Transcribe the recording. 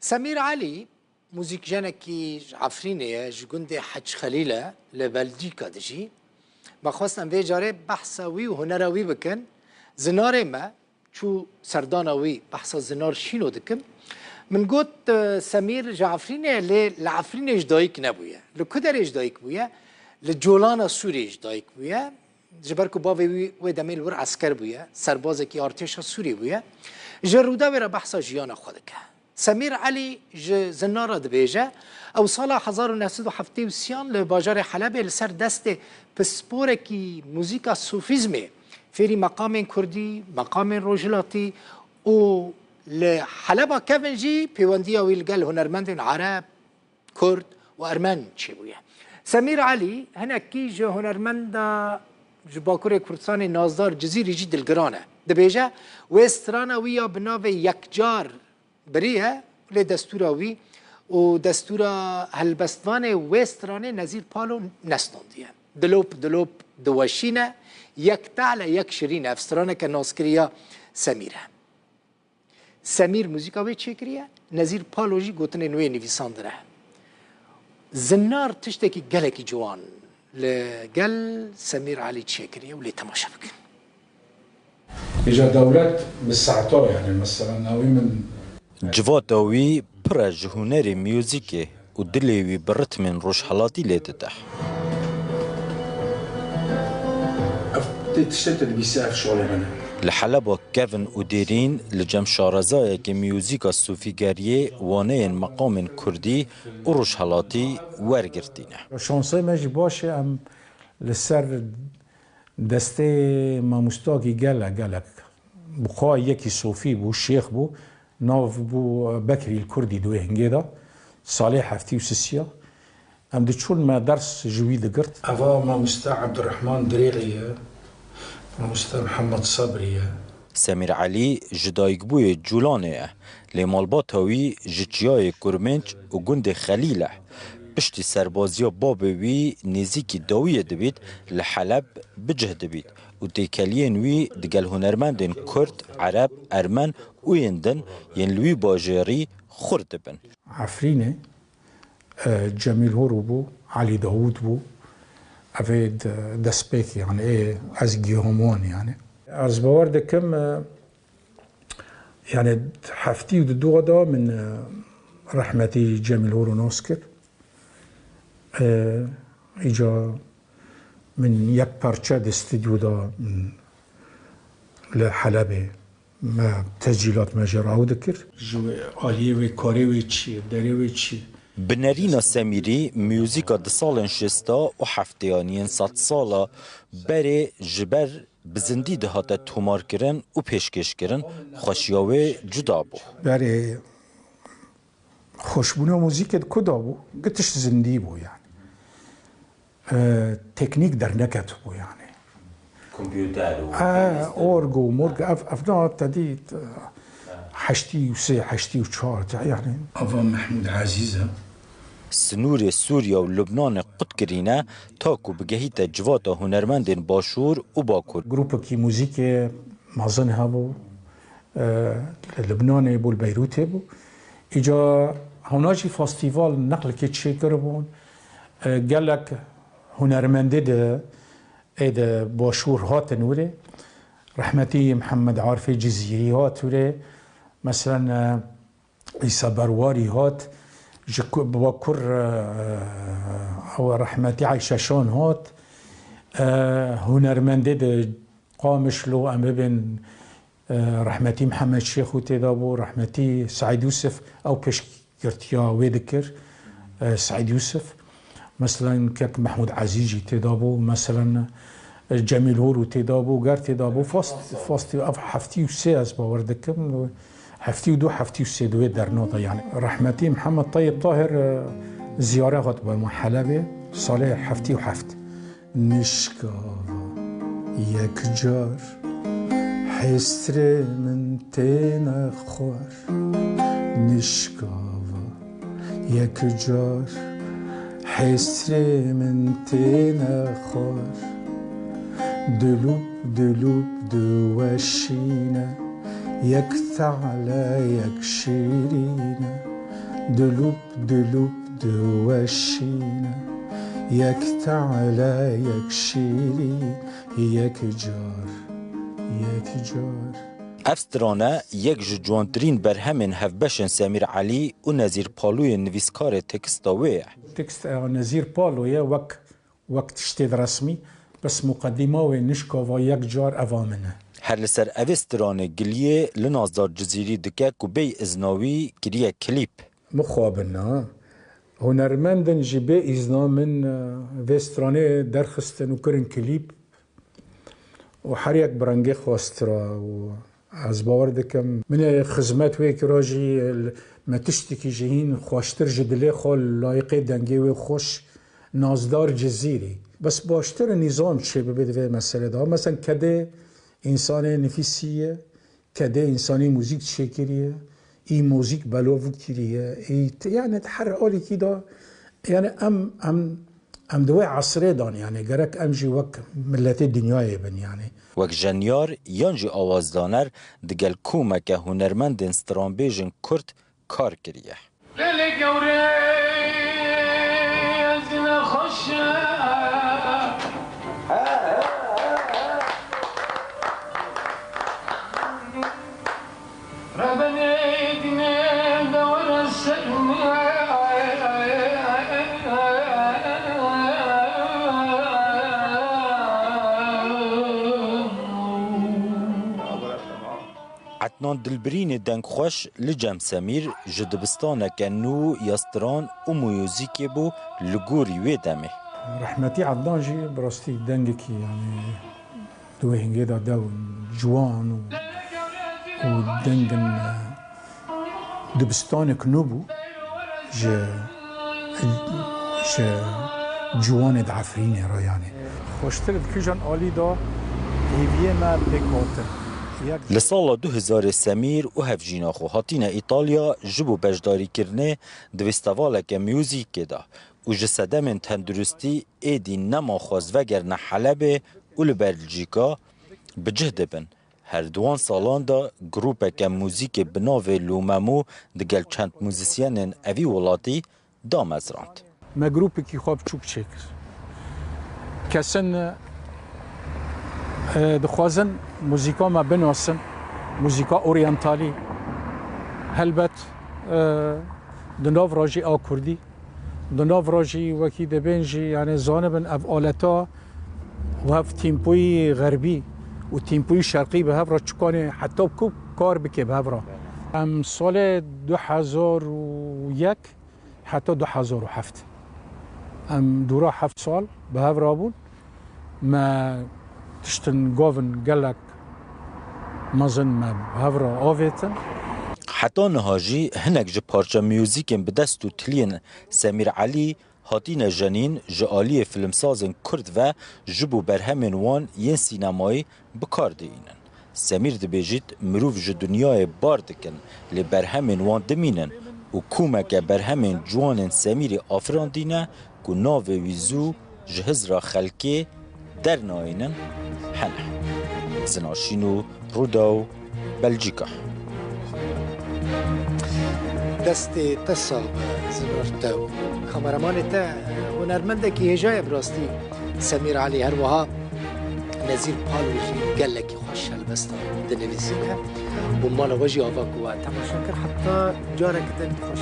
سمير علي موزیکجنکی عفرینه جگنده حج خلیله لبلجیکا دجی ما خواستم به جاره بحثاوی و هنراوی بکن زنار ما چو سرداناوی بحثا زنار شینو دکم من قلت سمير جعفرينه لعفرينه جدايك نبويه لكدر جدايك بويه لجولانا سوري جدايك بويه جبركو باوي ودميل ور عسكر بويه سربازكي ارتش سوري بويه جرودا ورا بحثا جيانا خودك سمير علي زنارة دبيجة او سال 1970 لباجار حلب لسر دست بسبوركي موزيكا صوفيزمي في مقام كردي مقام روجلاتي و لحلبة كافنجي بيوانديا ويلقال هنرمند عرب كرد وارمان تشيبويا سمير علي هنا كي هنرمند جباكور كردستان نازدار جزيري جد الجرانه دبيجا ويسترانا ويا بناوي يكجار بريها لدستوراوي ودستورا هالبستوان ويستراني نزير بالو نستونديا دلوب دواشينا يكتعلى يكشرين افسترانا كناسكريا سميره سمير موزيكا وی چکریه نظیر پالوجی گوتن نوی نویساندره زنار تشتکی گلکی جوان لگل سمير علي چکریه ولی تماشا بکن اجا دولت بالساعتار يعني مثلا ناوي من جواتاوي برج هنري ميوزيكي ودليوي برت من روش حالاتي ليتتح تشتت اللي بيساعد شغلي هنا لحلبة كيفن وديرين لجم شارزايا كميوزيكا صوفيغارية وانين مقام كردي وروش حالاتي ورگرتينه شانسي ماجي باشي ام لسر دستي ما مستاقي قالك بخوا يكي صوفي بو الشيخ بو ناف بو بكري الكردي دوي هنجيدا صالح هفتي وسسيا ام دتشون ما درس جوي دقرت افا ما مستا عبد الرحمن دريغي مستر محمد صبري سمير علي جدايك بوي جولانه لمالباتاوي جتياي كورمنج وجند خليله بشتي سربازيا بابوي نزيكي داوية دبيت لحلب بجه دبيت وتيكاليين وي دقال هنرمندن كرد عرب ارمن ويندن ينلوي باجيري خردبن عفرينه جميل هورو بو علي داوود بو افيد دسبيك يعني ايه ازجي هومون يعني از باورد كم يعني حفتي ودو دا من رحمتي جميل هورو نوسكر اجا من يك بارچه استوديو دا من لحلبه ما تسجيلات مجرى ودكر جو آليه و كاري و چي دري و چي بنرينا سميري ميوزيكا دسالن شستا و حفتيانين سات سالا بري جبر بزندي دهاتا تومار کرن و پیشکش کرن خوشیاوه جدا بو بري خوشبونه موزيك كدا بو قتش زندي بو يعني تكنيك در نكت بو يعني كمبيوتر اورجو مورج افنا ابتديت حشتي وسي حشتي وشهر يعني افا محمود عزيزه سنور سوريا و لبنان قد كرينا تاكو بجهيتا جواتا هنرمندن باشور و باكور جروب كي موزيك مازن هابو لبنان بو البيروت بو اجا هناجي فاستيفال نقل كي تشيكر بون قال لك هنرمندي ده باشور هات نوري رحمتي محمد عارفي جزيري هات نوري مثلا عيسى برواري هات بكر او رحمتي عايشه شون هات هنرمندي قامش لو ام بين رحمتي محمد شيخ وتدابو رحمتي سعيد يوسف او بشكرتيا ويذكر سعيد يوسف مثلا كك محمود عزيزي تدابو مثلا جميل هورو تدابو غير تدابو فاست حفتي وساز باوردكم حفتي ودو حفتي وسيدوي درنوطه يعني رحمتي محمد طيب طاهر زياره غت بمحلبه صالح حفتي وحفت نشكا يك جار حسر من تين خوار نشكا يك جار حسر من تين خوار دلوب دوشينه يك ثعلى يك شيرينه دلوب دلوب دوشينا يك تعالى يك شيري يك جار يك جار. افسترانه یک جوانترین برهمن هفبشن سمیر علی و نظیر پالوی نویسکار تکستا وی. تكست نظير بالو وقت اشتد رسمي بس مقدمة ونشكا ويك جار أوامنه. هر لسر افسترانه گلیه لنازدار جزیری دکه که بی ازناوی کریه کلیپ. مخابنا هنرمندن جبه إزنا من وسترانه درخستن وكرن كليب وحريك برنجي خواسترا وعز باور دكم من خزمات ويك راجي ما تشتكي جهين خواشتر جدلي خال لايقي دنجي وخوش نازدار جزيري بس باشتر نظام شي ببيد في مسألة ده مثلا كده إنسان نفسية كده إنساني موزيك تشكريه ای موزیک بلوو کریه يعني تحرق أولي كده يعني ام دوای عصره دان يعني گرک امجی وک ملت دنیای بن يعني وک جنیار یانجی آوازدانر دگل کومک هنرمند استرانبیجن کرد کار کریه. عدنان دلبرین دنگ خوش لجم سمیر جدبستانه که نو یستران و موزیکی بو لگوری وی دمه. رحمتي عدنان جي براستي دنگكي يعني دو هنگي دا دو جوان ودنگن دبستان كنوبو جوان دعفريني را يعني خوشتر بكجان آلي دا هيوية ما بكوتر. لسال 2000 سمیر و هفجینا خو هاتین ایتالیا جبو بجداری کرنه دوستوالک میوزیک دا و جسدمن تندرستی ایدی نما خواست وگرنه حلب و لبلجیکا بجهد بن. هر دوان سالان دا گروپک موزیک بناو لوممو دگل چند موزیسین اوی ولاتی دا مزراند. ما گروپکی خواب چوب چکر کسن دخوازن موزیکا ما بنواسن موزیکا اورینتالی هلبت دناف راجی آکردی دناف راجی وکی دبنجی یعنی زانبن اف آلتا و هف تیمپوی غربی و تیمپوی شرقی به هفرا چکانه حتی بکو کار بکه به هفرا ام سال 2001 حتی 2007 ام دورا 7 سال به هفرا بون ما تشتن گوون گلک مازن ما هفرا آویتن حتی نهاجی هنک جه پارچه میوزیکن به دست و تلین سمیر علی هاتین جنین جعالی فیلمسازن کرد و جبو برهمن وان ین سینمایی بکار اینن. سمیر دبیجید مروف جه دنیای بار دکن لی برهمن وان دمینن و کومک برهمن جوان سمیر آفران دینه که ناو ویزو جهز را خلکی در ناینن هنه. زناشینو روداو بلژیکا دست تصاب زنورتو کامرمان تا هنرمنده که هجای براستی سمیر علی هر وها نظیر پالوشی گلکی خوش البستا دنویسی که و مال وجی آوا کوا تماشا کر حتی جارک دن خوش